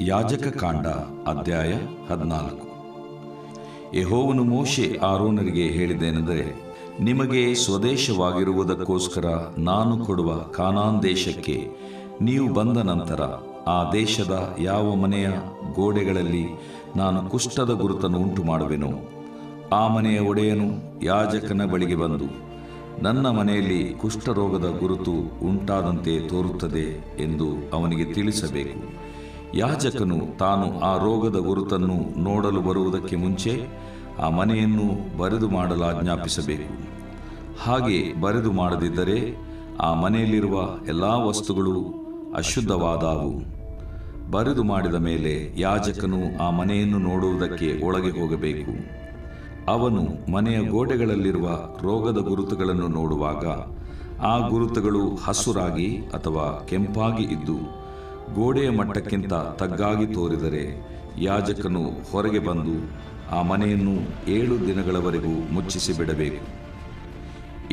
ಯಾಜಕ ಕಾಂಡ ಅಧ್ಯಾಯ 14. ಯೆಹೋವನು ಮೋಶೆ ಆರೋನರಿಗೆ ಹೇಳಿದ್ದೇನೆಂದರೆ, ನಿಮಗೆ ಸ್ವದೇಶವಾಗಿರುವುದಕ್ಕೋಸ್ಕರ ನಾನು ಕೊಡುವ ಕಾನಾನ್ ದೇಶಕ್ಕೆ ನೀವು ಬಂದ ನಂತರ ಆ ದೇಶದ ಯಾವ ಮನೆಯ ಗೋಡೆಗಳಲ್ಲಿ ನಾನು ಕುಷ್ಠದ ಗುರುತನ್ನು ಉಂಟು ಮಾಡುವೆನೋ ಆ ಮನೆಯ ಒಡೆಯನು ಯಾಜಕನ ಬಳಿಗೆ ಬಂದು, ನನ್ನ ಮನೆಯಲ್ಲಿ ಕುಷ್ಠರೋಗದ ಗುರುತು ಉಂಟಾದಂತೆ ತೋರುತ್ತದೆ ಎಂದು ಅವನಿಗೆ ತಿಳಿಸಬೇಕು. ಯಾಜಕನು ತಾನು ಆ ರೋಗದ ಗುರುತನ್ನು ನೋಡಲು ಬರುವುದಕ್ಕೆ ಮುಂಚೆ ಆ ಮನೆಯನ್ನು ಬರೆದು ಮಾಡಲು ಆಜ್ಞಾಪಿಸಬೇಕು. ಹಾಗೆ ಬರೆದು ಮಾಡದಿದ್ದರೆ ಆ ಮನೆಯಲ್ಲಿರುವ ಎಲ್ಲ ವಸ್ತುಗಳು ಅಶುದ್ಧವಾದವು. ಬರೆದು ಮಾಡಿದ ಮೇಲೆ ಯಾಜಕನು ಆ ಮನೆಯನ್ನು ನೋಡುವುದಕ್ಕೆ ಒಳಗೆ ಹೋಗಬೇಕು. ಅವನು ಮನೆಯ ಗೋಡೆಗಳಲ್ಲಿರುವ ರೋಗದ ಗುರುತುಗಳನ್ನು ನೋಡುವಾಗ ಆ ಗುರುತುಗಳು ಹಸುರಾಗಿ ಅಥವಾ ಕೆಂಪಾಗಿ ಇದ್ದು ಗೋಡೆಯ ಮಟ್ಟಕ್ಕಿಂತ ತಗ್ಗಾಗಿ ತೋರಿದರೆ ಯಾಜಕನು ಹೊರಗೆ ಬಂದು ಆ ಮನೆಯನ್ನು 7 ದಿನಗಳವರೆಗೂ ಮುಚ್ಚಿಸಿ ಬಿಡಬೇಕು.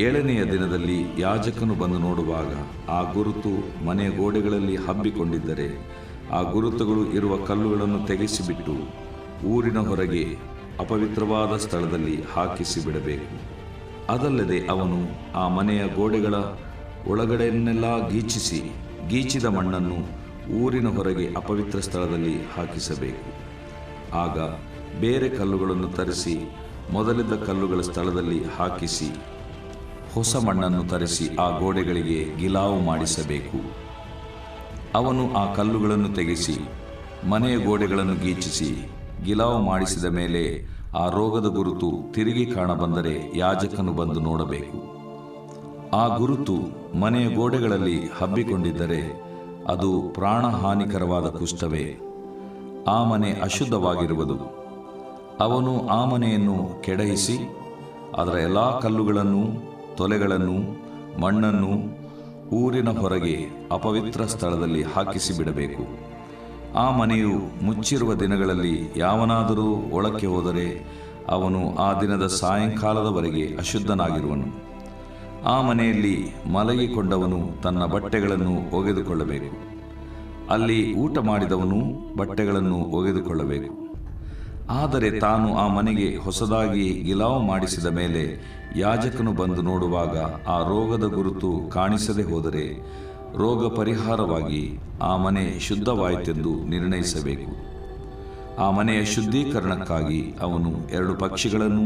7ನೆಯ ದಿನದಲ್ಲಿ ಯಾಜಕನು ಬಂದು ನೋಡುವಾಗ ಆ ಗುರುತು ಮನೆಯ ಗೋಡೆಗಳಲ್ಲಿ ಹಬ್ಬಿಕೊಂಡಿದ್ದರೆ ಆ ಗುರುತುಗಳು ಇರುವ ಕಲ್ಲುಗಳನ್ನು ತೆಗೆಸಿಬಿಟ್ಟು ಊರಿನ ಹೊರಗೆ ಅಪವಿತ್ರವಾದ ಸ್ಥಳದಲ್ಲಿ ಹಾಕಿಸಿ ಬಿಡಬೇಕು. ಅದಲ್ಲದೆ ಅವನು ಆ ಮನೆಯ ಗೋಡೆಗಳ ಒಳಗಡೆಯನ್ನೆಲ್ಲ ಗೀಚಿದ ಮಣ್ಣನ್ನು ಊರಿನ ಹೊರಗೆ ಅಪವಿತ್ರ ಸ್ಥಳದಲ್ಲಿ ಹಾಕಿಸಬೇಕು. ಆಗ ಬೇರೆ ಕಲ್ಲುಗಳನ್ನು ತರಿಸಿ ಮೊದಲಿದ್ದ ಕಲ್ಲುಗಳ ಸ್ಥಳದಲ್ಲಿ ಹಾಕಿಸಿ ಹೊಸ ಮಣ್ಣನ್ನು ತರಿಸಿ ಆ ಗೋಡೆಗಳಿಗೆ ಗಿಲಾವು ಮಾಡಿಸಬೇಕು. ಅವನು ಆ ಕಲ್ಲುಗಳನ್ನು ತೆಗೆಸಿ ಮನೆಯ ಗೋಡೆಗಳನ್ನು ಗೀಚಿಸಿ ಗಿಲಾವು ಮಾಡಿಸಿದ ಮೇಲೆ ಆ ರೋಗದ ಗುರುತು ತಿರುಗಿ ಕಾಣಬಂದರೆ ಯಾಜಕನು ಬಂದು ನೋಡಬೇಕು. ಆ ಗುರುತು ಮನೆಯ ಗೋಡೆಗಳಲ್ಲಿ ಹಬ್ಬಿಕೊಂಡಿದ್ದರೆ ಅದು ಪ್ರಾಣಹಾನಿಕರವಾದ ಕುಷ್ಠವೇ. ಆ ಮನೆ ಅಶುದ್ಧವಾಗಿರುವುದು. ಅವನು ಆ ಮನೆಯನ್ನು ಕೆಡಹಿಸಿ ಅದರ ಎಲ್ಲ ಕಲ್ಲುಗಳನ್ನು, ತೊಲೆಗಳನ್ನು, ಮಣ್ಣನ್ನು ಊರಿನ ಹೊರಗೆ ಅಪವಿತ್ರ ಸ್ಥಳದಲ್ಲಿ ಹಾಕಿಸಿ ಬಿಡಬೇಕು. ಆ ಮನೆಯು ಮುಚ್ಚಿರುವ ದಿನಗಳಲ್ಲಿ ಯಾವನಾದರೂ ಒಳಕ್ಕೆ ಹೋದರೆ ಅವನು ಆ ದಿನದ ಸಾಯಂಕಾಲದವರೆಗೆ ಅಶುದ್ಧನಾಗಿರುವನು. ಆ ಮನೆಯಲ್ಲಿ ಮಲಗಿಕೊಂಡವನು ತನ್ನ ಬಟ್ಟೆಗಳನ್ನು ಒಗೆದುಕೊಳ್ಳಬೇಕು. ಅಲ್ಲಿ ಊಟ ಮಾಡಿದವನು ಬಟ್ಟೆಗಳನ್ನು ಒಗೆದುಕೊಳ್ಳಬೇಕು. ಆದರೆ ತಾನು ಆ ಮನೆಗೆ ಹೊಸದಾಗಿ ಗಿಲಾವು ಮಾಡಿಸಿದ ಮೇಲೆ ಯಾಜಕನು ಬಂದು ನೋಡುವಾಗ ಆ ರೋಗದ ಗುರುತು ಕಾಣಿಸದೆ ಹೋದರೆ ರೋಗ ಪರಿಹಾರವಾಗಿ ಆ ಮನೆ ಶುದ್ಧವಾಯಿತೆಂದು ನಿರ್ಣಯಿಸಬೇಕು. ಆ ಮನೆಯ ಶುದ್ಧೀಕರಣಕ್ಕಾಗಿ ಅವನು 2 ಪಕ್ಷಿಗಳನ್ನು,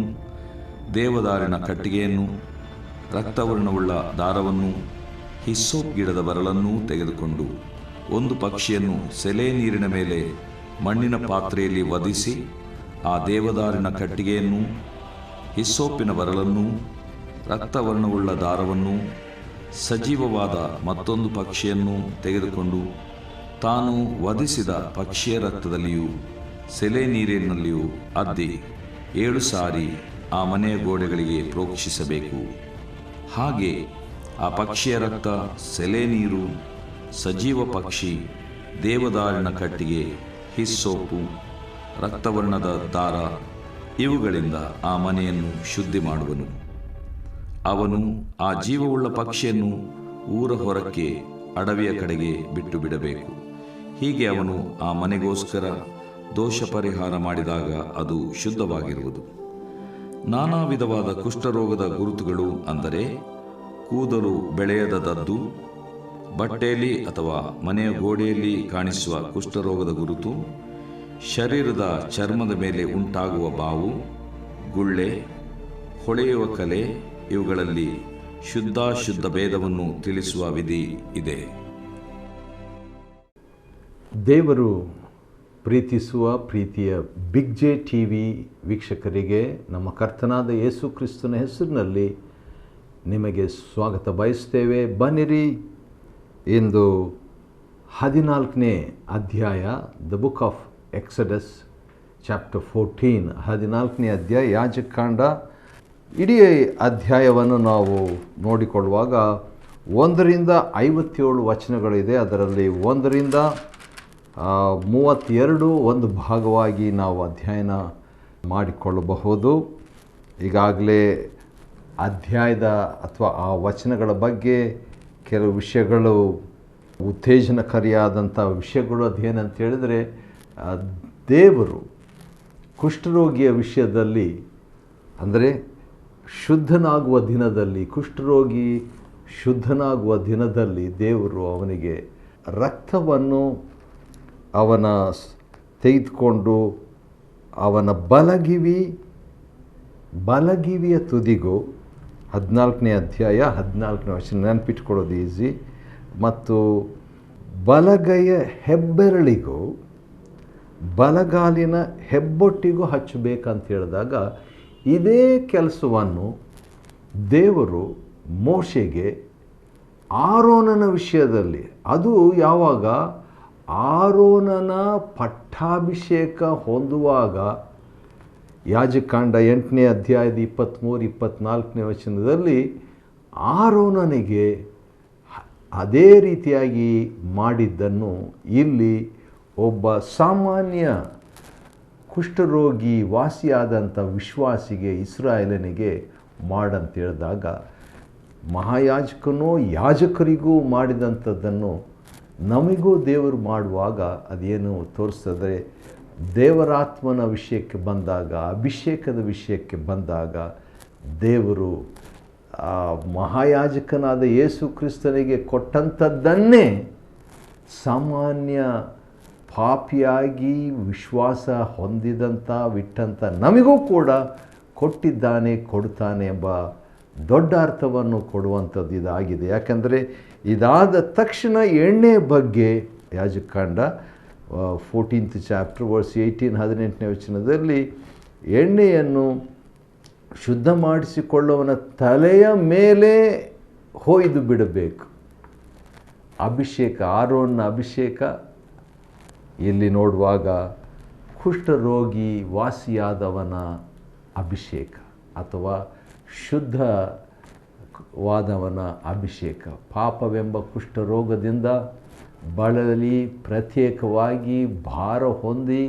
ದೇವದಾರಿನ ಕಟ್ಟಿಗೆಯನ್ನು, ರಕ್ತವರ್ಣವುಳ್ಳ ದಾರವನ್ನು, ಹಿಸ್ಸೋಪ್ ಗಿಡದ ಬರಲನ್ನೂ ತೆಗೆದುಕೊಂಡು ಒಂದು ಪಕ್ಷಿಯನ್ನು ಸೆಲೆ ನೀರಿನ ಮೇಲೆ ಮಣ್ಣಿನ ಪಾತ್ರೆಯಲ್ಲಿ ವಧಿಸಿ ಆ ದೇವದಾರಿನ ಕಟ್ಟಿಗೆಯನ್ನು, ಹಿಸ್ಸೋಪಿನ ಬರಲನ್ನು, ರಕ್ತವರ್ಣವುಳ್ಳ ದಾರವನ್ನು, ಸಜೀವವಾದ ಮತ್ತೊಂದು ಪಕ್ಷಿಯನ್ನು ತೆಗೆದುಕೊಂಡು ತಾನು ವಧಿಸಿದ ಪಕ್ಷಿಯ ರಕ್ತದಲ್ಲಿಯೂ ಸೆಲೆ ನೀರಿನಲ್ಲಿಯೂ ಅದ್ದಿ 7 ಸಾರಿ ಆ ಮನೆಯ ಗೋಡೆಗಳಿಗೆ ಪ್ರೋಕ್ಷಿಸಬೇಕು. ಹಾಗೆ ಆ ಪಕ್ಷಿಯ ರಕ್ತ, ಸೆಲೆ ನೀರು, ಸಜೀವ ಪಕ್ಷಿ, ದೇವದಾರಿನ ಕಟ್ಟಿಗೆ, ಹಿಸ್ಸೋಪು, ರಕ್ತವರ್ಣದ ದಾರ ಇವುಗಳಿಂದ ಆ ಮನೆಯನ್ನು ಶುದ್ಧಿ ಮಾಡುವನು. ಅವನು ಆ ಜೀವವುಳ್ಳ ಪಕ್ಷಿಯನ್ನು ಊರ ಹೊರಕ್ಕೆ ಅಡವಿಯ ಕಡೆಗೆ ಬಿಟ್ಟು ಬಿಡಬೇಕು. ಹೀಗೆ ಅವನು ಆ ಮನೆಗೋಸ್ಕರ ದೋಷ ಪರಿಹಾರ ಮಾಡಿದಾಗ ಅದು ಶುದ್ಧವಾಗಿರುವುದು. ನಾನಾ ವಿಧವಾದ ಕುಷ್ಠರೋಗದ ಗುರುತುಗಳು, ಅಂದರೆ ಕೂದಲು ಬೆಳೆಯದದ್ದು, ಬಟ್ಟೆಯಲ್ಲಿ ಅಥವಾ ಮನೆಯ ಗೋಡೆಯಲ್ಲಿ ಕಾಣಿಸುವ ಕುಷ್ಠರೋಗದ ಗುರುತು, ಶರೀರದ ಚರ್ಮದ ಮೇಲೆ ಉಂಟಾಗುವ ಬಾವು, ಗುಳ್ಳೆ, ಹೊಳೆಯುವ ಕಲೆ, ಇವುಗಳಲ್ಲಿ ಶುದ್ಧಾಶುದ್ಧ ಭೇದವನ್ನು ತಿಳಿಸುವ ವಿಧಿ ಇದೆ. ದೇವರು ಪ್ರೀತಿಸುವ ಪ್ರೀತಿಯ ಬಿಗ್ ಜೆ ಟಿವಿ ವೀಕ್ಷಕರಿಗೆ ನಮ್ಮ ಕರ್ತನಾದ ಯೇಸು ಕ್ರಿಸ್ತನ ಹೆಸರಿನಲ್ಲಿ ನಿಮಗೆ ಸ್ವಾಗತ ಬಯಸ್ತೇವೆ. ಬನ್ನಿರಿ, ಇಂದು 14ನೇ ಅಧ್ಯಾಯ, the book of Exodus chapter 14, 14ನೇ ಅಧ್ಯಾಯ ಯಾಜಕಕಾಂಡ. ಇಡೀ ಅಧ್ಯಾಯವನ್ನು ನಾವು ನೋಡಿಕೊಳ್ಳುವಾಗ 1ರಿಂದ 57 ವಚನಗಳಿದೆ. ಅದರಲ್ಲಿ 1ರಿಂದ 32 ಒಂದು ಭಾಗವಾಗಿ ನಾವು ಅಧ್ಯಯನ ಮಾಡಿಕೊಳ್ಳಬಹುದು. ಈಗಾಗಲೇ ಅಧ್ಯಾಯದ ಅಥವಾ ಆ ವಚನಗಳ ಬಗ್ಗೆ ಕೆಲವು ವಿಷಯಗಳು, ಉತ್ತೇಜನಕಾರಿಯಾದಂಥ ವಿಷಯಗಳು. ಅದೇನಂತ ಹೇಳಿದರೆ, ದೇವರು ಕುಷ್ಠರೋಗಿಯ ವಿಷಯದಲ್ಲಿ, ಅಂದರೆ ಶುದ್ಧನಾಗುವ ದಿನದಲ್ಲಿ, ಕುಷ್ಠರೋಗಿ ಶುದ್ಧನಾಗುವ ದಿನದಲ್ಲಿ ದೇವರು ಅವನಿಗೆ ರಕ್ತವನ್ನು ಅವನ ತೆಗೆದುಕೊಂಡು ಅವನ ಬಲಗಿವಿಯ ತುದಿಗೂ 14ನೇ ಅಧ್ಯಾಯ 14ನೇ ವಚನ ನೆನಪಿಟ್ಕೊಳ್ಳೋದು ಈಸಿ, ಮತ್ತು ಬಲಗೈಯ ಹೆಬ್ಬೆರಳಿಗೂ ಬಲಗಾಲಿನ ಹೆಬ್ಬೊಟ್ಟಿಗೂ ಹಚ್ಚಬೇಕಂತ ಹೇಳಿದಾಗ ಇದೇ ಕೆಲಸವನ್ನು ದೇವರು ಮೋಶೆಗೆ ಆರೋನನ ವಿಷಯದಲ್ಲಿ, ಅದು ಯಾವಾಗ ಆರೋನನ ಪಟ್ಟಾಭಿಷೇಕ ಹೊಂದುವಾಗ, ಯಾಜಕಾಂಡ 8ನೇ ಅಧ್ಯಾಯದ 23-24ನೇ ವಚನದಲ್ಲಿ ಆರೋನನಿಗೆ ಅದೇ ರೀತಿಯಾಗಿ ಮಾಡಿದ್ದನ್ನು ಇಲ್ಲಿ ಒಬ್ಬ ಸಾಮಾನ್ಯ ಕುಷ್ಠರೋಗಿ ವಾಸಿಯಾದಂಥ ವಿಶ್ವಾಸಿಗೆ, ಇಸ್ರಾಯೇಲನಿಗೆ ಮಾಡಂತ ಹೇಳಿದಾಗ, ಮಹಾಯಾಜಕನೋ ಯಾಜಕರಿಗೂ ಮಾಡಿದಂಥದ್ದನ್ನು ನಮಗೂ ದೇವರು ಮಾಡುವಾಗ ಅದೇನು ತೋರಿಸ್ತದೆ, ದೇವರಾತ್ಮನ ವಿಷಯಕ್ಕೆ ಬಂದಾಗ, ಅಭಿಷೇಕದ ವಿಷಯಕ್ಕೆ ಬಂದಾಗ ದೇವರು ಮಹಾಯಾಜಕನಾದ ಯೇಸು ಕ್ರಿಸ್ತನಿಗೆ ಕೊಟ್ಟಂಥದ್ದನ್ನೇ ಸಾಮಾನ್ಯ ಪಾಪಿಯಾಗಿ ವಿಶ್ವಾಸ ಬಿಟ್ಟಂಥ ನಮಗೂ ಕೂಡ ಕೊಡ್ತಾನೆ ಎಂಬ ದೊಡ್ಡ ಅರ್ಥವನ್ನು ಕೊಡುವಂಥದ್ದು ಇದಾಗಿದೆ. ಯಾಕಂದರೆ ಇದಾದ ತಕ್ಷಣ ಎಣ್ಣೆ ಬಗ್ಗೆ ಯಾಜಕಾಂಡ 14th ಚಾಪ್ಟರ್ ವರ್ಸ್ 18-18ನೇ ವಚನದಲ್ಲಿ ಎಣ್ಣೆಯನ್ನು ಶುದ್ಧ ಮಾಡಿಸಿಕೊಳ್ಳುವವನ ತಲೆಯ ಮೇಲೆ ಹೊಯ್ದು ಬಿಡಬೇಕು. ಅಭಿಷೇಕ, ಆರೋನ್ನ ಅಭಿಷೇಕ ಇಲ್ಲಿ ನೋಡುವಾಗ ಕುಷ್ಠರೋಗಿ ವಾಸಿಯಾದವನ ಅಭಿಷೇಕ ಅಥವಾ ಶುದ್ಧವಾದವನ ಅಭಿಷೇಕ. ಪಾಪವೆಂಬ ಕುಷ್ಠರೋಗದಿಂದ ಬಳಲಿ ಪ್ರತ್ಯೇಕವಾಗಿ ಭಾರ ಹೊಂದಿ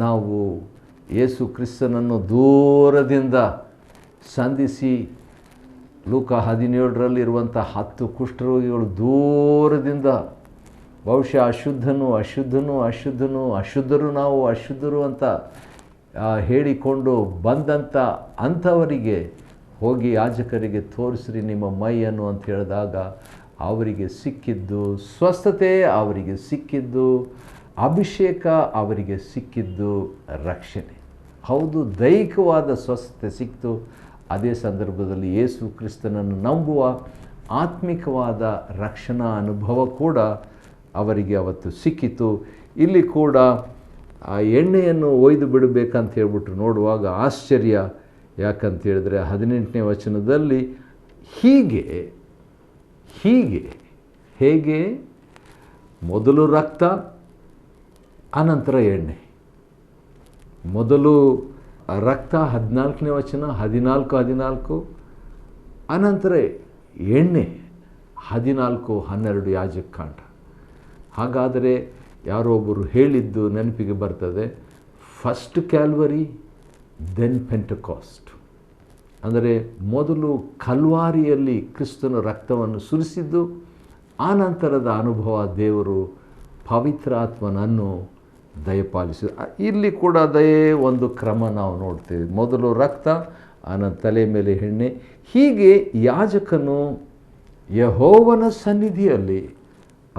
ನಾವು ಯೇಸು ಕ್ರಿಸ್ತನನ್ನು ದೂರದಿಂದ ಸಂಧಿಸಿ, ಲೂಕ 17ರಲ್ಲಿರುವಂಥ 10 ಕುಷ್ಠರೋಗಿಗಳು ದೂರದಿಂದ ಬಹುಶಃ ಅಶುದ್ಧರು ನಾವು ಅಶುದ್ಧರು ಅಂತ ಹೇಳಿಕೊಂಡು ಬಂದಂಥ ಅಂಥವರಿಗೆ ಹೋಗಿ ಯಾಜಕರಿಗೆ ತೋರಿಸ್ರಿ ನಿಮ್ಮ ಮೈಯನ್ನು ಅಂತ ಹೇಳಿದಾಗ ಅವರಿಗೆ ಸಿಕ್ಕಿದ್ದು ಸ್ವಸ್ಥತೆ, ಅವರಿಗೆ ಸಿಕ್ಕಿದ್ದು ಅಭಿಷೇಕ, ಅವರಿಗೆ ಸಿಕ್ಕಿದ್ದು ರಕ್ಷಣೆ. ಹೌದು, ದೈಹಿಕವಾದ ಸ್ವಸ್ಥತೆ ಸಿಕ್ತು. ಅದೇ ಸಂದರ್ಭದಲ್ಲಿ ಯೇಸು ಕ್ರಿಸ್ತನನ್ನು ನಂಬುವ ಆತ್ಮಿಕವಾದ ರಕ್ಷಣಾ ಅನುಭವ ಕೂಡ ಅವರಿಗೆ ಅವತ್ತು ಸಿಕ್ಕಿತು. ಇಲ್ಲಿ ಕೂಡ ಆ ಎಣ್ಣೆಯನ್ನು ಒಯ್ದು ಬಿಡಬೇಕಂತ ಹೇಳ್ಬಿಟ್ಟು ನೋಡುವಾಗ ಆಶ್ಚರ್ಯ. ಯಾಕಂತ ಹೇಳಿದ್ರೆ 18ನೇ ವಚನದಲ್ಲಿ ಹೇಗೆ ಮೊದಲು ರಕ್ತ, ಅನಂತರ ಎಣ್ಣೆ. ಮೊದಲು ರಕ್ತ 14ನೇ ವಚನ 14 ಅನಂತರ ಎಣ್ಣೆ 14-12 ಯಾಜಕಾಂಡ. ಹಾಗಾದರೆ ಯಾರೋ ಒಬ್ಬರು ಹೇಳಿದ್ದು ನೆನಪಿಗೆ ಬರ್ತದೆ, ಫಸ್ಟ್ ಕ್ಯಾಲ್ವರಿ ದೆನ್ ಪೆಂಟಕಾಸ್ಟ್. ಅಂದರೆ ಮೊದಲು ಕಲ್ವಾರಿಯಲ್ಲಿ ಕ್ರಿಸ್ತನ ರಕ್ತವನ್ನು ಸುರಿಸಿದ್ದು, ಆನಂತರದ ಅನುಭವ ದೇವರು ಪವಿತ್ರಾತ್ಮನನ್ನು ದಯಪಾಲಿಸಿದ. ಇಲ್ಲಿ ಕೂಡ ಅದೇ ಒಂದು ಕ್ರಮ ನಾವು ನೋಡ್ತೇವೆ. ಮೊದಲು ರಕ್ತ, ಆನಂತರ ತಲೆ ಮೇಲೆ ಎಣ್ಣೆ. ಹೀಗೆ ಯಾಜಕನು ಯೆಹೋವನ ಸನ್ನಿಧಿಯಲ್ಲಿ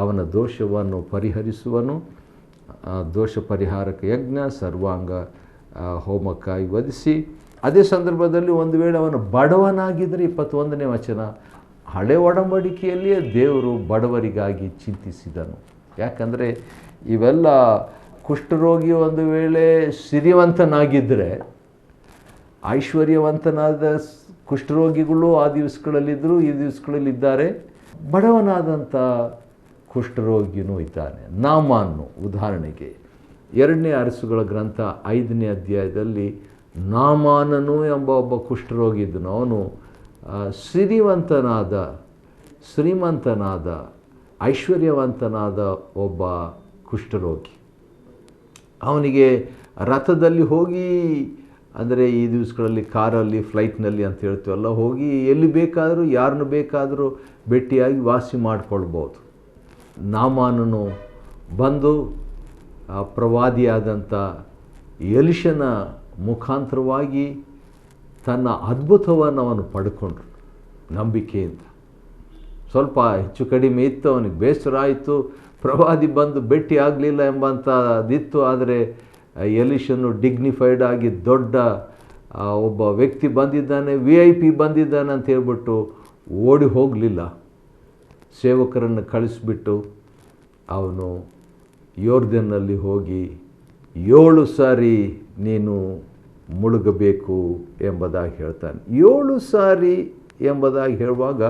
ಅವನ ದೋಷವನ್ನು ಪರಿಹರಿಸುವನು. ದೋಷ ಪರಿಹಾರಕ ಯಜ್ಞ, ಸರ್ವಾಂಗ ಹೋಮಕ್ಕಾಗಿ ವಧಿಸಿ. ಅದೇ ಸಂದರ್ಭದಲ್ಲಿ ಒಂದು ವೇಳೆ ಅವನು ಬಡವನಾಗಿದ್ದರೆ 21ನೇ ವಚನ, ಹಳೆ ಒಡಂಬಡಿಕೆಯಲ್ಲಿಯೇ ದೇವರು ಬಡವರಿಗಾಗಿ ಚಿಂತಿಸಿದನು. ಯಾಕಂದರೆ ಇವೆಲ್ಲ ಕುಷ್ಠರೋಗಿ ಒಂದು ವೇಳೆ ಸಿರಿವಂತನಾಗಿದ್ದರೆ, ಐಶ್ವರ್ಯವಂತನಾದ ಕುಷ್ಠರೋಗಿಗಳು ಆ ದಿವಸಗಳಲ್ಲಿದ್ದರು, ಈ ದಿವಸಗಳಲ್ಲಿದ್ದಾರೆ. ಬಡವನಾದಂಥ ಕುಷ್ಠರೋಗಿಯೂ ಇದ್ದಾನೆ. ನಾಮಾನು ಉದಾಹರಣೆಗೆ 2ನೇ ಅರಸುಗಳ ಗ್ರಂಥ 5ನೇ ಅಧ್ಯಾಯದಲ್ಲಿ ನಾಮಾನನು ಎಂಬ ಒಬ್ಬ ಕುಷ್ಠರೋಗಿ ಇದ್ದನು. ಅವನು ಶ್ರೀಮಂತನಾದ ಐಶ್ವರ್ಯವಂತನಾದ ಒಬ್ಬ ಕುಷ್ಠರೋಗಿ. ಅವನಿಗೆ ರಥದಲ್ಲಿ ಹೋಗಿ, ಅಂದರೆ ಈ ದಿವಸಗಳಲ್ಲಿ ಕಾರಲ್ಲಿ, ಫ್ಲೈಟ್ನಲ್ಲಿ ಅಂತ ಹೇಳ್ತೀವಲ್ಲ, ಹೋಗಿ ಎಲ್ಲಿ ಬೇಕಾದರೂ ಯಾರನ್ನು ಬೇಕಾದರೂ ಭೇಟಿಯಾಗಿ ವಾಸಿ ಮಾಡಿಕೊಳ್ಬೋದು. ನಾಮಾನನು ಬಂದು ಪ್ರವಾದಿಯಾದಂಥ ಎಲಿಷನ ಮುಖಾಂತರವಾಗಿ ತನ್ನ ಅದ್ಭುತವನ್ನು ಅವನು ಪಡ್ಕೊಂಡ್ರು ನಂಬಿಕೆಯಿಂದ. ಸ್ವಲ್ಪ ಹೆಚ್ಚು ಕಡಿಮೆ ಇತ್ತು, ಅವನಿಗೆ ಬೇಸರ ಆಯಿತು, ಪ್ರವಾದಿ ಬಂದು ಭೇಟಿ ಆಗಲಿಲ್ಲ ಎಂಬಂಥದ್ದಿತ್ತು. ಆದರೆ ಎಲಿಷನು ಡಿಗ್ನಿಫೈಡ್ ಆಗಿ ದೊಡ್ಡ ಒಬ್ಬ ವ್ಯಕ್ತಿ ಬಂದಿದ್ದಾನೆ, VIP ಬಂದಿದ್ದಾನೆ ಅಂತ ಹೇಳ್ಬಿಟ್ಟು ಓಡಿ ಹೋಗಲಿಲ್ಲ. ಸೇವಕರನ್ನು ಕಳಿಸ್ಬಿಟ್ಟು ಅವನು ಯೋರ್ದನ್ನಲ್ಲಿ ಹೋಗಿ 7 ಸಾರಿ ನೀನು ಮುಳುಗಬೇಕು ಎಂಬುದಾಗಿ ಹೇಳ್ತಾನೆ. 7 ಸಾರಿ ಎಂಬುದಾಗಿ ಹೇಳುವಾಗ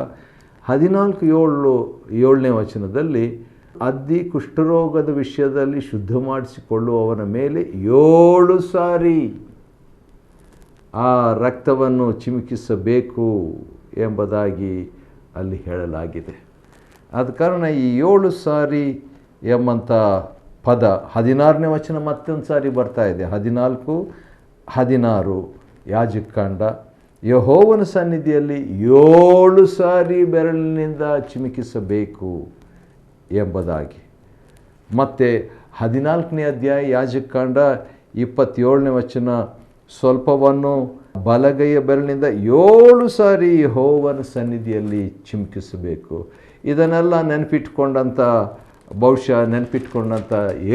14:7ನೇ ವಚನದಲ್ಲಿ ಅದ್ದಿ ಕುಷ್ಠರೋಗದ ವಿಷಯದಲ್ಲಿ ಶುದ್ಧ ಮಾಡಿಸಿಕೊಳ್ಳುವವನ ಮೇಲೆ 7 ಸಾರಿ ಆ ರಕ್ತವನ್ನು ಚಿಮುಕಿಸಬೇಕು ಎಂಬುದಾಗಿ ಅಲ್ಲಿ ಹೇಳಲಾಗಿದೆ. ಆದ ಕಾರಣ ಈ 7 ಸಾರಿ ಎಂಬಂಥ ಪದ 16ನೇ ವಚನ ಮತ್ತೊಂದು ಸಾರಿ ಬರ್ತಾ ಇದೆ. 14:16 ಯಾಜಕಕಾಂಡ, ಯೆಹೋವನ ಸನ್ನಿಧಿಯಲ್ಲಿ 7 ಸಾರಿ ಬೆರಳಿನಿಂದ ಚಿಮುಕಿಸಬೇಕು ಎಂಬುದಾಗಿ. ಮತ್ತು 14ನೇ ಅಧ್ಯಾಯ ಯಾಜಕಕಾಂಡ 27ನೇ ವಚನ, ಸ್ವಲ್ಪವನ್ನು ಬಲಗೈಯ ಬೆರಳಿನಿಂದ 7 ಸಾರಿ ಯೆಹೋವನ ಸನ್ನಿಧಿಯಲ್ಲಿ ಚಿಮುಕಿಸಬೇಕು. ಇದನ್ನೆಲ್ಲ ನೆನಪಿಟ್ಕೊಂಡಂಥ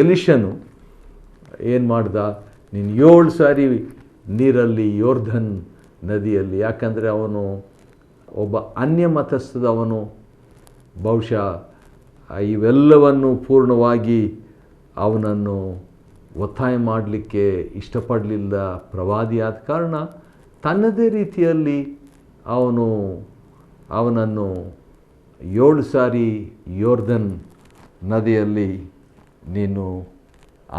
ಎಲಿಷನು ಏನು ಮಾಡ್ದ, ನೀನು 7 ಸಾರಿ ನೀರಲ್ಲಿ ಯೋರ್ಧನ್ ನದಿಯಲ್ಲಿ, ಯಾಕಂದರೆ ಅವನು ಒಬ್ಬ ಅನ್ಯ ಮತಸ್ಥದವನು, ಬಹುಶಃ ಇವೆಲ್ಲವನ್ನು ಪೂರ್ಣವಾಗಿ ಅವನನ್ನು ಒತ್ತಾಯ ಮಾಡಲಿಕ್ಕೆ ಇಷ್ಟಪಡಲಿಲ್ಲ ಪ್ರವಾದಿಯಾದ ಕಾರಣ ತನ್ನದೇ ರೀತಿಯಲ್ಲಿ ಅವನನ್ನು 7 ಸಾರಿ ಯೋರ್ದನ್ ನದಿಯಲ್ಲಿ ನೀನು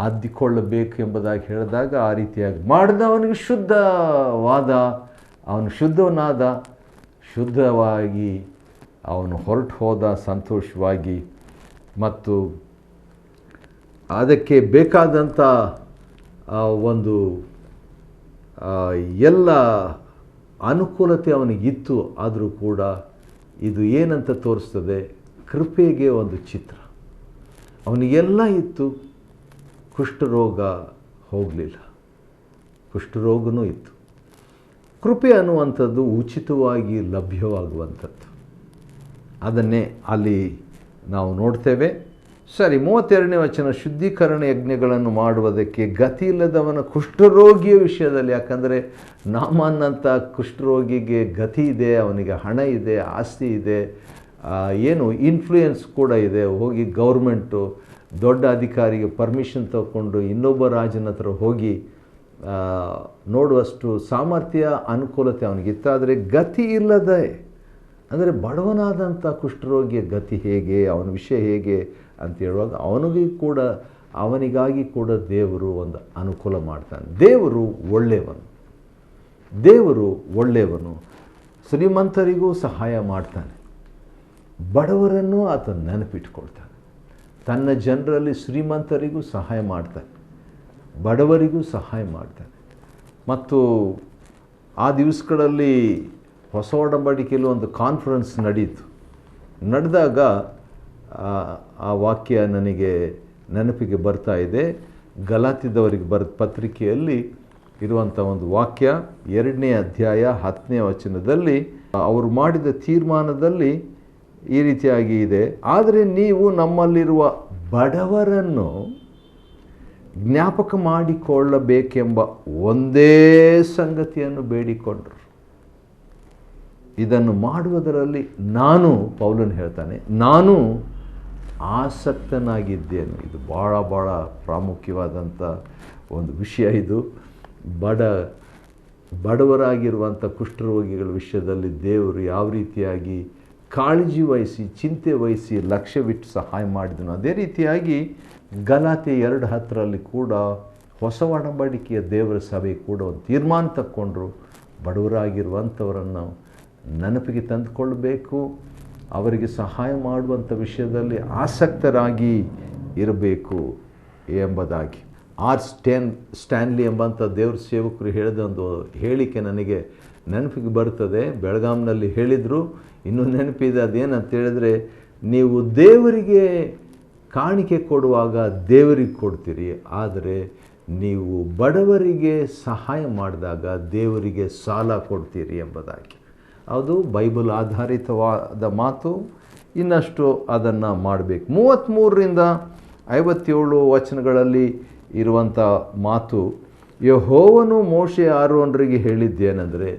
ಆದ್ದಿಕೊಳ್ಳಬೇಕು ಎಂಬುದಾಗಿ ಹೇಳಿದಾಗ ಆ ರೀತಿಯಾಗಿ ಮಾಡಿದ. ಅವನಿಗೆ ಅವನು ಶುದ್ಧವನಾದ, ಶುದ್ಧವಾಗಿ ಅವನು ಹೊರಟು ಹೋದ ಸಂತೋಷವಾಗಿ. ಮತ್ತು ಅದಕ್ಕೆ ಬೇಕಾದಂಥ ಒಂದು ಎಲ್ಲ ಅನುಕೂಲತೆ ಅವನಿಗಿತ್ತು. ಆದರೂ ಕೂಡ ಇದು ಏನಂತ ತೋರಿಸ್ತದೆ, ಕೃಪೆಗೆ ಒಂದು ಚಿತ್ರ. ಅವನಿಗೆಲ್ಲ ಇತ್ತು, ಕುಷ್ಠರೋಗ ಹೋಗಲಿಲ್ಲ, ಕುಷ್ಠರೋಗನೂ ಇತ್ತು. ಕೃಪೆ ಅನ್ನುವಂಥದ್ದು ಉಚಿತವಾಗಿ ಲಭ್ಯವಾಗುವಂಥದ್ದು, ಅದನ್ನೇ ಅಲ್ಲಿ ನಾವು ನೋಡ್ತೇವೆ. ಸರಿ, 32ನೇ ವಚನ, ಶುದ್ಧೀಕರಣ ಯಜ್ಞಗಳನ್ನು ಮಾಡುವುದಕ್ಕೆ ಗತಿ ಇಲ್ಲದವನ ಕುಷ್ಠರೋಗಿಯ ವಿಷಯದಲ್ಲಿ, ಯಾಕಂದರೆ ನಾಮನ್ನಂಥ ಕುಷ್ಠರೋಗಿಗೆ ಗತಿ ಇದೆ, ಅವನಿಗೆ ಹಣ ಇದೆ, ಆಸ್ತಿ ಇದೆ, ಏನು ಇನ್ಫ್ಲೂಯೆನ್ಸ್ ಕೂಡ ಇದೆ. ಹೋಗಿ ಗೌರ್ಮೆಂಟು ದೊಡ್ಡ ಅಧಿಕಾರಿಗೆ ಪರ್ಮಿಷನ್ ತಗೊಂಡು ಇನ್ನೊಬ್ಬ ರಾಜನ ಹತ್ರ ಹೋಗಿ ನೋಡುವಷ್ಟು ಸಾಮರ್ಥ್ಯ ಅನುಕೂಲತೆ ಅವನಿಗಿತ್ತು. ಆದರೆ ಗತಿ ಇಲ್ಲದೆ, ಅಂದರೆ ಬಡವನಾದಂಥ ಕುಷ್ಠರೋಗಿಯ ಗತಿ ಹೇಗೆ, ಅವನ ವಿಷಯ ಹೇಗೆ ಅಂತ ಹೇಳುವಾಗ ಅವನಿಗಾಗಿ ಕೂಡ ದೇವರು ಒಂದು ಅನುಕೂಲ ಮಾಡ್ತಾನೆ. ದೇವರು ಒಳ್ಳೆಯವನು, ಶ್ರೀಮಂತರಿಗೂ ಸಹಾಯ ಮಾಡ್ತಾನೆ, ಬಡವರನ್ನು ಆತ ನೆನಪಿಟ್ಕೊಳ್ತಾನೆ. ತನ್ನ ಜನರಲ್ಲಿ ಶ್ರೀಮಂತರಿಗೂ ಸಹಾಯ ಮಾಡ್ತಾನೆ, ಬಡವರಿಗೂ ಸಹಾಯ ಮಾಡ್ತಾನೆ. ಮತ್ತು ಆ ದಿವಸಗಳಲ್ಲಿ ಹೊಸ ಒಡಂಬಡಿಕೆಯಲ್ಲಿ ಒಂದು ಕಾನ್ಫರೆನ್ಸ್ ನಡೆದಾಗ ಆ ವಾಕ್ಯ ನನಗೆ ನೆನಪಿಗೆ ಬರ್ತಾ ಇದೆ. ಗಲಾತ್ಯದವರಿಗೆ ಬರೆದ ಪತ್ರಿಕೆಯಲ್ಲಿ ಇರುವಂಥ ಒಂದು ವಾಕ್ಯ, 2ನೇ ಅಧ್ಯಾಯ 10ನೇ ವಚನದಲ್ಲಿ ಅವರು ಮಾಡಿದ ತೀರ್ಮಾನದಲ್ಲಿ ಈ ರೀತಿಯಾಗಿ ಇದೆ, ಆದರೆ ನೀವು ನಮ್ಮಲ್ಲಿರುವ ಬಡವರನ್ನು ಜ್ಞಾಪಕ ಮಾಡಿಕೊಳ್ಳಬೇಕೆಂಬ ಒಂದೇ ಸಂಗತಿಯನ್ನು ಬೇಡಿಕೊಂಡರು. ಇದನ್ನು ಮಾಡುವುದರಲ್ಲಿ ಪೌಲನು ಹೇಳ್ತಾನೆ, ನಾನು ಆಸಕ್ತನಾಗಿದ್ದೇನೆ. ಇದು ಭಾಳ ಪ್ರಾಮುಖ್ಯವಾದಂಥ ಒಂದು ವಿಷಯ. ಇದು ಬಡವರಾಗಿರುವಂಥ ಕುಷ್ಠರೋಗಿಗಳ ವಿಷಯದಲ್ಲಿ ದೇವರು ಯಾವ ರೀತಿಯಾಗಿ ಕಾಳಜಿ ವಹಿಸಿ, ಚಿಂತೆ ವಹಿಸಿ, ಲಕ್ಷ್ಯವಿಟ್ಟು ಸಹಾಯ ಮಾಡಿದನು. ಅದೇ ರೀತಿಯಾಗಿ ಗಲಾತ್ಯ 2:10 ಕೂಡ ಹೊಸ ಒಡಂಬಡಿಕೆಯ ದೇವರ ಸಭೆ ಕೂಡ ಒಂದು ತೀರ್ಮಾನ ತಕ್ಕೊಂಡ್ರು, ಬಡವರಾಗಿರುವಂಥವರನ್ನು ನೆನಪಿಗೆ ತಂದುಕೊಳ್ಬೇಕು, ಅವರಿಗೆ ಸಹಾಯ ಮಾಡುವಂಥ ವಿಷಯದಲ್ಲಿ ಆಸಕ್ತರಾಗಿ ಇರಬೇಕು ಎಂಬುದಾಗಿ. ಸ್ಟ್ಯಾನ್ಲಿ ಎಂಬಂಥ ದೇವ್ರ ಸೇವಕರು ಹೇಳಿದ ಒಂದು ಹೇಳಿಕೆ ನನಗೆ ನೆನಪಿಗೆ ಬರ್ತದೆ. ಬೆಳಗಾಂನಲ್ಲಿ ಹೇಳಿದರು, ಇನ್ನೂ ನೆನಪಿದೆ. ಅದೇನಂತ ಹೇಳಿದ್ರೆ, ನೀವು ದೇವರಿಗೆ ಕಾಣಿಕೆ ಕೊಡುವಾಗ ದೇವರಿಗೆ ಕೊಡ್ತೀರಿ, ಆದರೆ ನೀವು ಬಡವರಿಗೆ ಸಹಾಯ ಮಾಡಿದಾಗ ದೇವರಿಗೆ ಸಾಲ ಕೊಡ್ತೀರಿ ಎಂಬುದಾಗಿ. ಅದು ಬೈಬಲ್ ಆಧಾರಿತವಾದ ಮಾತು. ಇನ್ನಷ್ಟು ಅದನ್ನು ಮಾಡಬೇಕು. 33ರಿಂದ 57 ವಚನಗಳಲ್ಲಿ ಇರುವಂಥ ಮಾತು, ಯೆಹೋವನು ಮೋಶೆ ಆರೋನರಿಗೆ ಹೇಳಿದ್ದೇನೆಂದರೆ,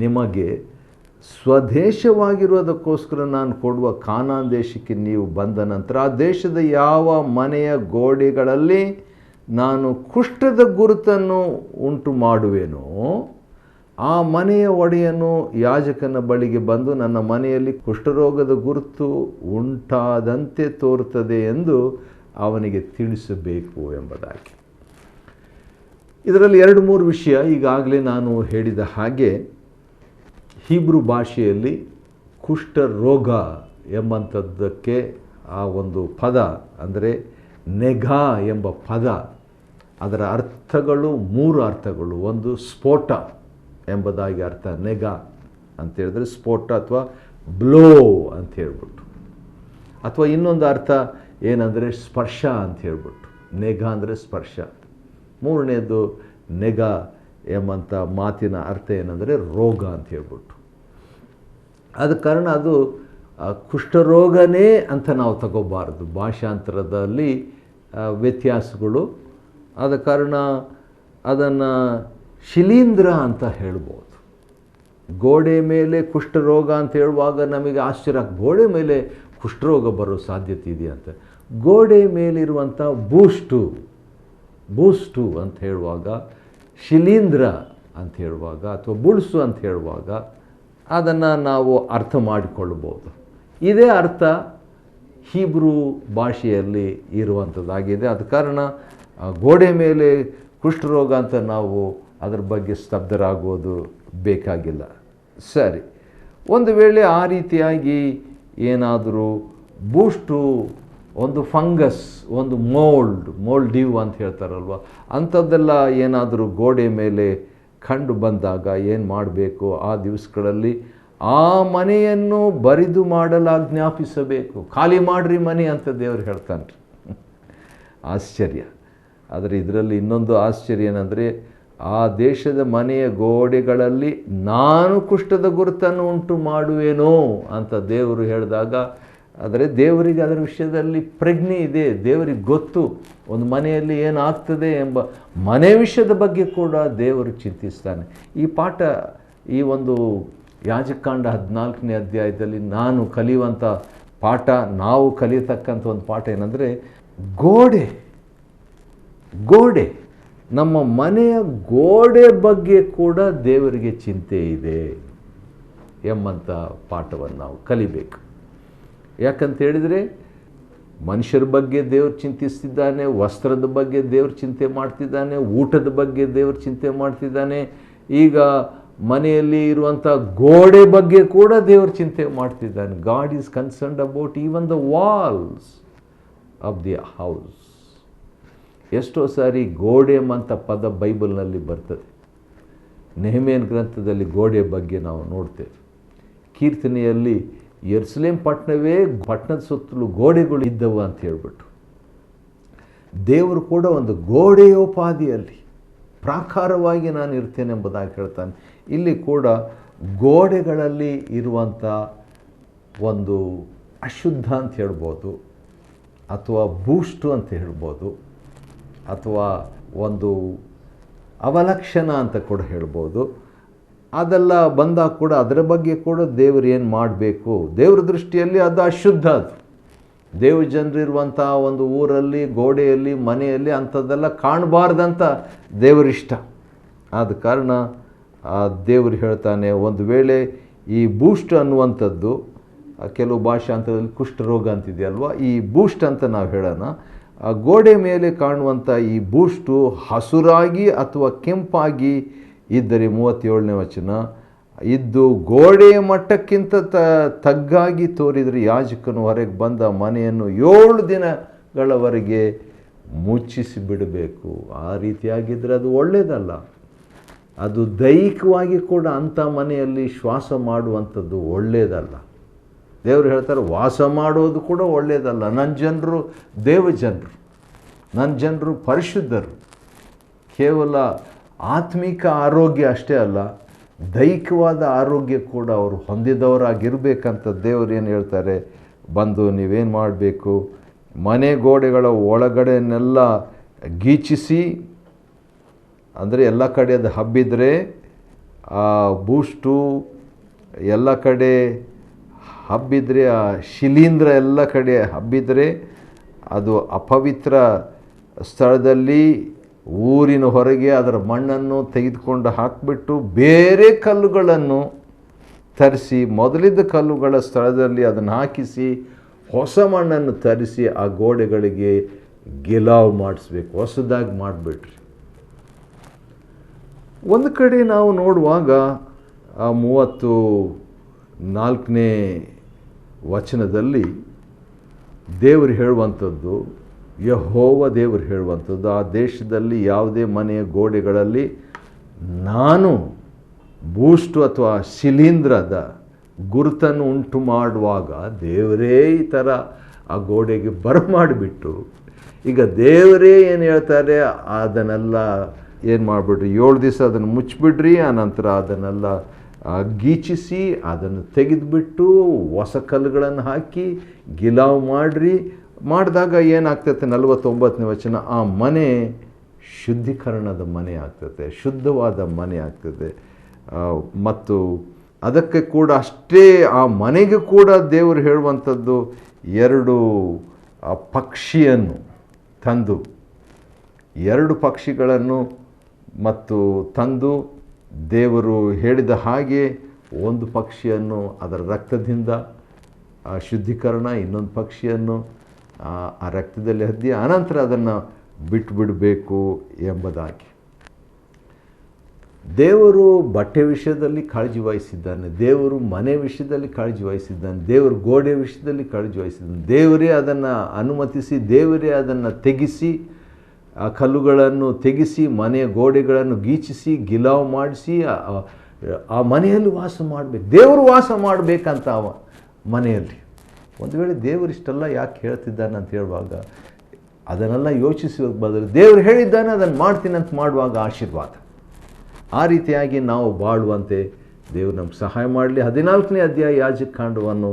ನಿಮಗೆ ಸ್ವದೇಶವಾಗಿರುವುದಕ್ಕೋಸ್ಕರ ನಾನು ಕೊಡುವ ಕಾನಾನ್ ದೇಶಕ್ಕೆ ನೀವು ಬಂದ ನಂತರ ಆ ದೇಶದ ಯಾವ ಮನೆಯ ಗೋಡೆಗಳಲ್ಲಿ ನಾನು ಕುಷ್ಠದ ಗುರುತನ್ನು ಉಂಟು ಮಾಡುವೆನೋ ಆ ಮನೆಯ ಒಡೆಯನು ಯಾಜಕನ ಬಳಿಗೆ ಬಂದು ನನ್ನ ಮನೆಯಲ್ಲಿ ಕುಷ್ಠರೋಗದ ಗುರುತು ಉಂಟಾದಂತೆ ತೋರುತ್ತದೆ ಎಂದು ಅವನಿಗೆ ತಿಳಿಸಬೇಕು ಎಂಬುದಾಗಿ. ಇದರಲ್ಲಿ 2-3 ವಿಷಯ. ಈಗಾಗಲೇ ನಾನು ಹೇಳಿದ ಹಾಗೆ ಹೀಬ್ರೂ ಭಾಷೆಯಲ್ಲಿ ಕುಷ್ಠರೋಗ ಎಂಬಂಥದ್ದಕ್ಕೆ ಆ ಒಂದು ಪದ ಅಂದರೆ ನೆಗಾ ಎಂಬ ಪದ, ಅದರ ಅರ್ಥಗಳು 3 ಅರ್ಥಗಳು. ಒಂದು ಸ್ಫೋಟ ಎಂಬುದಾಗಿ ಅರ್ಥ, ನೆಗಾ ಅಂತ ಹೇಳಿದ್ರೆ ಸ್ಫೋಟ ಅಥವಾ ಬ್ಲೋ ಅಂತ ಹೇಳ್ಬಿಟ್ಟು. ಅಥವಾ ಇನ್ನೊಂದು ಅರ್ಥ ಏನಂದರೆ ಸ್ಪರ್ಶ ಅಂತ ಹೇಳ್ಬಿಟ್ಟು, ನೆಗಾ ಅಂದರೆ ಸ್ಪರ್ಶ. 3ನೇದು ನೆಗಾ ಎಂಬಂಥ ಮಾತಿನ ಅರ್ಥ ಏನಂದರೆ ರೋಗ ಅಂತ ಹೇಳ್ಬಿಟ್ಟು. ಆದ ಕಾರಣ ಅದು ಕುಷ್ಠರೋಗನೇ ಅಂತ ನಾವು ತಗೋಬಾರ್ದು, ಭಾಷಾಂತರದಲ್ಲಿ ವ್ಯತ್ಯಾಸಗಳು. ಆದ ಕಾರಣ ಅದನ್ನು ಶಿಲೀಂಧ್ರ ಅಂತ ಹೇಳ್ಬೋದು. ಗೋಡೆ ಮೇಲೆ ಕುಷ್ಠರೋಗ ಅಂತ ಹೇಳುವಾಗ ನಮಗೆ ಆಶ್ಚರ್ಯ, ಗೋಡೆ ಮೇಲೆ ಕುಷ್ಠರೋಗ ಬರೋ ಸಾಧ್ಯತೆ ಇದೆಯಾ ಅಂತ. ಗೋಡೆ ಮೇಲಿರುವಂಥ ಬೂಸ್ಟು ಅಂತ ಹೇಳುವಾಗ, ಶಿಲೀಂಧ್ರ ಅಂತ ಹೇಳುವಾಗ ಅಥವಾ ಬುಳ್ಸು ಅಂತ ಹೇಳುವಾಗ ಅದನ್ನು ನಾವು ಅರ್ಥ ಮಾಡಿಕೊಳ್ಳಬಹುದು. ಇದೇ ಅರ್ಥ ಹೀಬ್ರೂ ಭಾಷೆಯಲ್ಲಿ ಇರುವಂಥದ್ದಾಗಿದೆ. ಆದ ಕಾರಣ ಗೋಡೆ ಮೇಲೆ ಕುಷ್ಠರೋಗ ಅಂತ ನಾವು ಅದರ ಬಗ್ಗೆ ಸ್ತಬ್ಧರಾಗೋದು ಬೇಕಾಗಿಲ್ಲ. ಸರಿ, ಒಂದು ವೇಳೆ ಆ ರೀತಿಯಾಗಿ ಏನಾದರೂ ಬೂಸ್ಟು, ಒಂದು ಫಂಗಸ್, ಒಂದು ಮೋಲ್ಡಿವ್ ಅಂತ ಹೇಳ್ತಾರಲ್ವ, ಅಂಥದ್ದೆಲ್ಲ ಏನಾದರೂ ಗೋಡೆ ಮೇಲೆ ಕಂಡು ಬಂದಾಗ ಏನು ಮಾಡಬೇಕು? ಆ ದಿವಸಗಳಲ್ಲಿ ಆ ಮನೆಯನ್ನು ಬರಿದು ಮಾಡಲಾಜ್ಞಾಪಿಸಬೇಕು. ಖಾಲಿ ಮಾಡ್ರಿ ಮನೆ ಅಂತ ದೇವರು ಹೇಳ್ತಾನೆ. ಆಶ್ಚರ್ಯ. ಆದರೆ ಇದರಲ್ಲಿ ಇನ್ನೊಂದು ಆಶ್ಚರ್ಯ ಏನಂದರೆ, ಆ ದೇಶದ ಮನೆಯ ಗೋಡೆಗಳಲ್ಲಿ ನಾನು ಕುಷ್ಠದ ಗುರುತನ್ನು ಉಂಟು ಮಾಡುವೇನೋ ಅಂತ ದೇವರು ಹೇಳಿದಾಗ, ಆದರೆ ದೇವರಿಗೆ ಅದರ ವಿಷಯದಲ್ಲಿ ಪ್ರಜ್ಞೆ ಇದೆ. ದೇವರಿಗೆ ಗೊತ್ತು ಒಂದು ಮನೆಯಲ್ಲಿ ಏನಾಗ್ತದೆ ಎಂಬ ಮನೆ ವಿಷಯದ ಬಗ್ಗೆ ಕೂಡ ದೇವರು ಚಿಂತಿಸ್ತಾನೆ. ಈ ಪಾಠ, ಈ ಒಂದು ಯಾಜಕಾಂಡ 14ನೇ ಅಧ್ಯಾಯದಲ್ಲಿ ನಾನು ಕಲಿಯುವಂಥ ಪಾಠ, ನಾವು ಕಲಿಯತಕ್ಕಂಥ ಒಂದು ಪಾಠ ಏನಂದರೆ, ಗೋಡೆ ನಮ್ಮ ಮನೆಯ ಗೋಡೆ ಬಗ್ಗೆ ಕೂಡ ದೇವರಿಗೆ ಚಿಂತೆ ಇದೆ ಎಂಬಂಥ ಪಾಠವನ್ನು ನಾವು ಕಲಿಬೇಕು. ಯಾಕಂತ ಹೇಳಿದರೆ, ಮನುಷ್ಯರ ಬಗ್ಗೆ ದೇವರು ಚಿಂತಿಸ್ತಿದ್ದಾನೆ, ವಸ್ತ್ರದ ಬಗ್ಗೆ ದೇವರು ಚಿಂತೆ ಮಾಡ್ತಿದ್ದಾನೆ, ಊಟದ ಬಗ್ಗೆ ದೇವರು ಚಿಂತೆ ಮಾಡ್ತಿದ್ದಾನೆ. ಈಗ ಮನೆಯಲ್ಲಿ ಇರುವಂಥ ಗೋಡೆ ಬಗ್ಗೆ ಕೂಡ ದೇವರು ಚಿಂತೆ ಮಾಡ್ತಿದ್ದಾನೆ. God is concerned about even the walls of the house. ಎಷ್ಟೋ ಸಾರಿ ಗೋಡೆ ಎಂಬಂಥ ಪದ ಬೈಬಲ್ನಲ್ಲಿ ಬರ್ತದೆ. ನೆಹೆಮೀಯನ ಗ್ರಂಥದಲ್ಲಿ ಗೋಡೆ ಬಗ್ಗೆ ನಾವು ನೋಡ್ತೇವೆ. ಕೀರ್ತನೆಯಲ್ಲಿ ಯೆರೂಸಲೇಮ್ ಪಟ್ಟಣದ ಸುತ್ತಲೂ ಗೋಡೆಗಳು ಇದ್ದವು ಅಂತ ಹೇಳ್ಬಿಟ್ಟು, ದೇವರು ಕೂಡ ಒಂದು ಗೋಡೆಯೋಪಾದಿಯಲ್ಲಿ ಪ್ರಾಕಾರವಾಗಿ ನಾನು ಇರ್ತೇನೆ ಎಂಬುದಾಗಿ ಹೇಳ್ತಾನೆ. ಇಲ್ಲಿ ಕೂಡ ಗೋಡೆಗಳಲ್ಲಿ ಇರುವಂಥ ಒಂದು ಅಶುದ್ಧ ಅಂತ ಹೇಳ್ಬೋದು, ಅಥವಾ ಬೂಸ್ಟು ಅಂತ ಹೇಳ್ಬೋದು, ಅಥವಾ ಒಂದು ಅವಲಕ್ಷಣ ಅಂತ ಕೂಡ ಹೇಳ್ಬೋದು. ಅದೆಲ್ಲ ಬಂದಾಗ ಕೂಡ ಅದರ ಬಗ್ಗೆ ಕೂಡ ದೇವರು ಏನು ಮಾಡಬೇಕು? ದೇವ್ರ ದೃಷ್ಟಿಯಲ್ಲಿ ಅದು ಅಶುದ್ಧ. ಅದು ದೇವ್ರ ಜನರಿರುವಂಥ ಒಂದು ಊರಲ್ಲಿ, ಗೋಡೆಯಲ್ಲಿ, ಮನೆಯಲ್ಲಿ ಅಂಥದ್ದೆಲ್ಲ ಕಾಣಬಾರ್ದಂತ ದೇವರಿಷ್ಟ. ಆದ ಕಾರಣ ದೇವರು ಹೇಳ್ತಾನೆ, ಒಂದು ವೇಳೆ ಈ ಬೂಸ್ಟ್ ಅನ್ನುವಂಥದ್ದು, ಕೆಲವು ಭಾಷಾಂತರದಲ್ಲಿ ಕುಷ್ಠರೋಗ ಅಂತಿದೆಯಲ್ವ, ಈ ಬೂಸ್ಟ್ ಅಂತ ನಾವು ಹೇಳೋಣ. ಆ ಗೋಡೆ ಮೇಲೆ ಕಾಣುವಂಥ ಈ ಬೂಸ್ಟು ಹಸುರಾಗಿ ಅಥವಾ ಕೆಂಪಾಗಿ ಇದ್ದರೆ, 37ನೇ ವಚನ, ಇದ್ದು ಗೋಡೆಯ ಮಟ್ಟಕ್ಕಿಂತ ತಗ್ಗಾಗಿ ತೋರಿದರೆ ಯಾಜಕನು ಹೊರಗೆ ಬಂದ ಮನೆಯನ್ನು 7 ದಿನಗಳವರೆಗೆ ಮುಚ್ಚಿಸಿ ಬಿಡಬೇಕು. ಆ ರೀತಿಯಾಗಿದ್ದರೆ ಅದು ಒಳ್ಳೆಯದಲ್ಲ. ಅದು ದೈಹಿಕವಾಗಿ ಕೂಡ ಅಂಥ ಮನೆಯಲ್ಲಿ ಶ್ವಾಸ ಮಾಡುವಂಥದ್ದು ಒಳ್ಳೆಯದಲ್ಲ. ದೇವರು ಹೇಳ್ತಾರೆ ವಾಸ ಮಾಡೋದು ಕೂಡ ಒಳ್ಳೆಯದಲ್ಲ. ನನ್ನ ಜನರು ದೇವಜನರು, ನನ್ನ ಜನರು ಪರಿಶುದ್ಧರು. ಕೇವಲ ಆತ್ಮಿಕ ಆರೋಗ್ಯ ಅಷ್ಟೇ ಅಲ್ಲ, ದೈಹಿಕವಾದ ಆರೋಗ್ಯ ಕೂಡ ಅವರು ಹೊಂದಿದವರಾಗಿರಬೇಕಂತ ದೇವರು ಏನು ಹೇಳ್ತಾರೆ, ಬಂದು ನೀವೇನು ಮಾಡಬೇಕು, ಮನೆ ಗೋಡೆಗಳ ಒಳಗಡೆನೆಲ್ಲ ಗೀಚಿಸಿ, ಅಂದರೆ ಎಲ್ಲ ಕಡೆ ಅದು ಹಬ್ಬಿದರೆ, ಆ ಬೂಸ್ಟು ಎಲ್ಲ ಕಡೆ ಹಬ್ಬಿದರೆ, ಆ ಶಿಲೀಂಧ್ರ ಎಲ್ಲ ಕಡೆ ಹಬ್ಬಿದರೆ ಅದು ಅಪವಿತ್ರ ಸ್ಥಳದಲ್ಲಿ ಊರಿನ ಹೊರಗೆ ಅದರ ಮಣ್ಣನ್ನು ತೆಗೆದುಕೊಂಡು ಹಾಕಿಬಿಟ್ಟು ಬೇರೆ ಕಲ್ಲುಗಳನ್ನು ತರಿಸಿ, ಮೊದಲಿದ್ದ ಕಲ್ಲುಗಳ ಸ್ಥಳದಲ್ಲಿ ಅದನ್ನು ಹಾಕಿಸಿ ಹೊಸ ಮಣ್ಣನ್ನು ತರಿಸಿ ಆ ಗೋಡೆಗಳಿಗೆ ಗಿಲಾವು ಮಾಡಿಸ್ಬೇಕು, ಹೊಸದಾಗಿ ಮಾಡಿಬಿಟ್ರಿ. ಒಂದು ಕಡೆ ನಾವು ನೋಡುವಾಗ ಆ 34ನೇ ವಚನದಲ್ಲಿ ದೇವರು ಹೇಳುವಂಥದ್ದು, ಯೆಹೋವ ದೇವರು ಹೇಳುವಂಥದ್ದು, ಆ ದೇಶದಲ್ಲಿ ಯಾವುದೇ ಮನೆಯ ಗೋಡೆಗಳಲ್ಲಿ ನಾನು ಬೂಸ್ಟು ಅಥವಾ ಶಿಲೀಂಧ್ರದ ಗುರುತನ್ನು ಉಂಟು ಮಾಡುವಾಗ ದೇವರೇ ಈ ಥರ ಆ ಗೋಡೆಗೆ ಬರಮಾಡಿಬಿಟ್ಟು, ಈಗ ದೇವರೇ ಏನು ಹೇಳ್ತಾರೆ ಅದನ್ನೆಲ್ಲ ಏನು ಮಾಡಿಬಿಡ್ರಿ, 7 ದಿವಸ ಅದನ್ನು ಮುಚ್ಚಿಬಿಡ್ರಿ, ಆನಂತರ ಅದನ್ನೆಲ್ಲ ಗೀಚಿಸಿ ಅದನ್ನು ತೆಗೆದುಬಿಟ್ಟು ಹೊಸ ಕಲ್ಲುಗಳನ್ನು ಹಾಕಿ ಗಿಲಾವು ಮಾಡಿರಿ. ಮಾಡಿದಾಗ ಏನಾಗ್ತೈತೆ, 49ನೇ ವಚನ, ಆ ಮನೆ ಶುದ್ಧೀಕರಣದ ಮನೆ ಆಗ್ತದೆ, ಶುದ್ಧವಾದ ಮನೆ ಆಗ್ತದೆ. ಮತ್ತು ಅದಕ್ಕೆ ಕೂಡ ಅಷ್ಟೇ, ಆ ಮನೆಗೆ ಕೂಡ ದೇವರು ಹೇಳುವಂಥದ್ದು, 2 ಪಕ್ಷಿಯನ್ನು ತಂದು, 2 ಪಕ್ಷಿಗಳನ್ನು ಮತ್ತು ತಂದು ದೇವರು ಹೇಳಿದ ಹಾಗೆ ಒಂದು ಪಕ್ಷಿಯನ್ನು ಅದರ ರಕ್ತದಿಂದ ಶುದ್ಧೀಕರಣ, ಇನ್ನೊಂದು ಪಕ್ಷಿಯನ್ನು ಆ ರಕ್ತದಲ್ಲಿ ಹದ್ದಿ ಅನಂತರ ಅದನ್ನು ಬಿಟ್ಟುಬಿಡಬೇಕು ಎಂಬುದಾಗಿ. ದೇವರು ಬಟ್ಟೆ ವಿಷಯದಲ್ಲಿ ಕಾಳಜಿ ವಹಿಸಿದ್ದಾನೆ, ದೇವರು ಮನೆ ವಿಷಯದಲ್ಲಿ ಕಾಳಜಿ ವಹಿಸಿದ್ದಾನೆ, ದೇವರು ಗೋಡೆ ವಿಷಯದಲ್ಲಿ ಕಾಳಜಿ ವಹಿಸಿದ್ದಾನೆ. ದೇವರೇ ಅದನ್ನು ಅನುಮತಿಸಿ, ದೇವರೇ ಅದನ್ನು ತೆಗೆಸಿ, ಆ ಕಲ್ಲುಗಳನ್ನು ತೆಗೆಸಿ ಮನೆಯ ಗೋಡೆಗಳನ್ನು ಗೀಚಿಸಿ ಗಿಲಾವು ಮಾಡಿಸಿ ಆ ಮನೆಯಲ್ಲಿ ವಾಸ ಮಾಡಬೇಕು. ದೇವರು ವಾಸ ಮಾಡಬೇಕಂತ ಅವ ಮನೆಯಲ್ಲಿ. ಒಂದು ವೇಳೆ ದೇವರು ಇಷ್ಟೆಲ್ಲ ಯಾಕೆ ಹೇಳ್ತಿದ್ದಾನೆ ಅಂತ ಹೇಳುವಾಗ ಅದನ್ನೆಲ್ಲ ಯೋಚಿಸುವ ಬದಲು ದೇವರು ಹೇಳಿದ್ದಾನೆ ಅದನ್ನು ಮಾಡ್ತೀನಿ ಅಂತ ಮಾಡುವಾಗ ಆಶೀರ್ವಾದ. ಆ ರೀತಿಯಾಗಿ ನಾವು ಬಾಳುವಂತೆ ದೇವರು ನಮ್ಗೆ ಸಹಾಯ ಮಾಡಲಿ. 14ನೇ ಅಧ್ಯಾಯ ಯಾಜಕಕಾಂಡವನ್ನು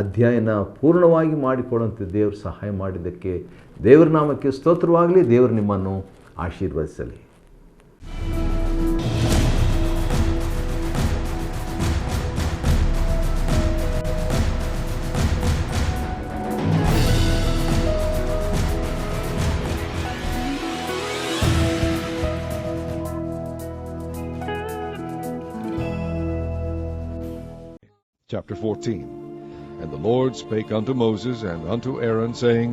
ಅಧ್ಯಯನ ಪೂರ್ಣವಾಗಿ ಮಾಡಿಕೊಡುವಂತೆ ದೇವರು ಸಹಾಯ ಮಾಡಿದ್ದಕ್ಕೆ ದೇವರ ನಾಮಕ್ಕೆ ಸ್ತೋತ್ರವಾಗಲಿ. ದೇವರು ನಿಮ್ಮನ್ನು ಆಶೀರ್ವದಿಸಲಿ. Chapter 14. And the Lord spake unto Moses and unto Aaron, saying,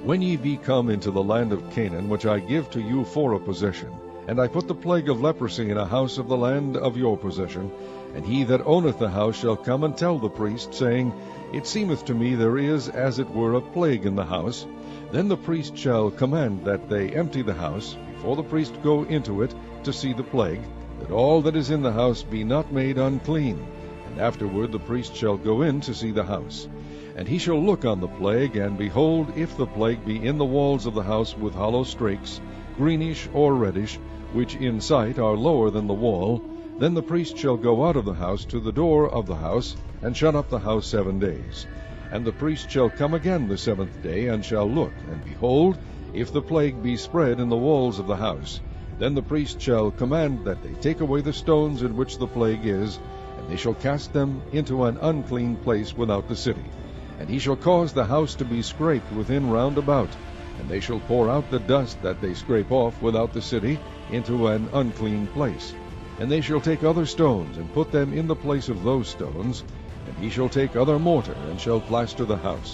When ye be come into the land of Canaan, which I give to you for a possession, and I put the plague of leprosy in a house of the land of your possession, and he that owneth the house shall come and tell the priest, saying, It seemeth to me there is as it were a plague in the house, then the priest shall command that they empty the house, before the priest go into it to see the plague, that all that is in the house be not made unclean. And afterward the priest shall go in to see the house. And he shall look on the plague, and behold, if the plague be in the walls of the house with hollow strakes, greenish or reddish, which in sight are lower than the wall, then the priest shall go out of the house to the door of the house, and shut up the house 7 days. And the priest shall come again the 7th day, and shall look, and behold, if the plague be spread in the walls of the house, then the priest shall command that they take away the stones in which the plague is, and they shall cast them into an unclean place without the city. And he shall cause the house to be scraped within round about, and they shall pour out the dust that they scrape off without the city into an unclean place. And they shall take other stones, and put them in the place of those stones, and he shall take other mortar, and shall plaster the house.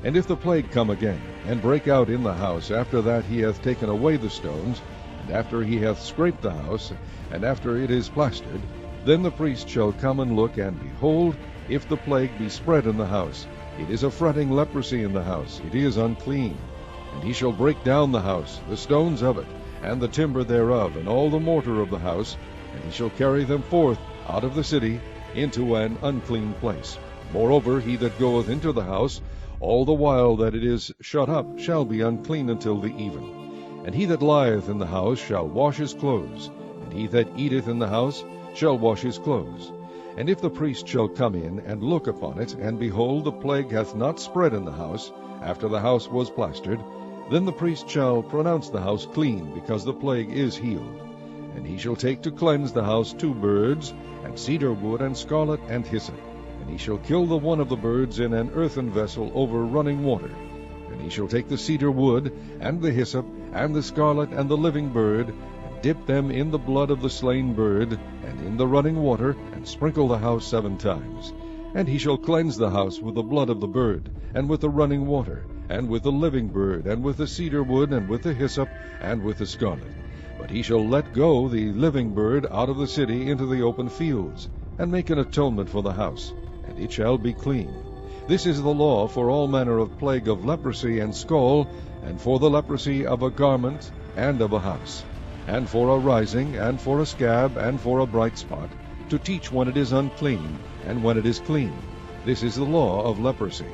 And if the plague come again, and break out in the house, after that he hath taken away the stones, and after he hath scraped the house, and after it is plastered, then the priest shall come and look, and behold, if the plague be spread in the house, it is a fretting leprosy in the house, it is unclean. And he shall break down the house, the stones of it, and the timber thereof, and all the mortar of the house, and he shall carry them forth out of the city into an unclean place. Moreover, he that goeth into the house, all the while that it is shut up, shall be unclean until the even. And he that lieth in the house shall wash his clothes, and he that eateth in the house shall wash his clothes. And if the priest shall come in and look upon it, and behold, the plague hath not spread in the house, after the house was plastered, then the priest shall pronounce the house clean, because the plague is healed. And he shall take to cleanse the house 2 birds, and cedar wood, and scarlet, and hyssop. And he shall kill the one of the birds in an earthen vessel over running water. And he shall take the cedar wood, and the hyssop, and the scarlet, and the living bird, and dip them in the blood of the slain bird, and in the running water, and sprinkle the house 7 times. And he shall cleanse the house with the blood of the bird, and with the running water, and with the living bird, and with the cedar wood, and with the hyssop, and with the scarlet. But he shall let go the living bird out of the city into the open fields, and make an atonement for the house, and it shall be clean. This is the law for all manner of plague of leprosy and scall, and for the leprosy of a garment and of a house, and for a rising, and for a scab, and for a bright spot, to teach when it is unclean, and when it is clean. This is the law of leprosy.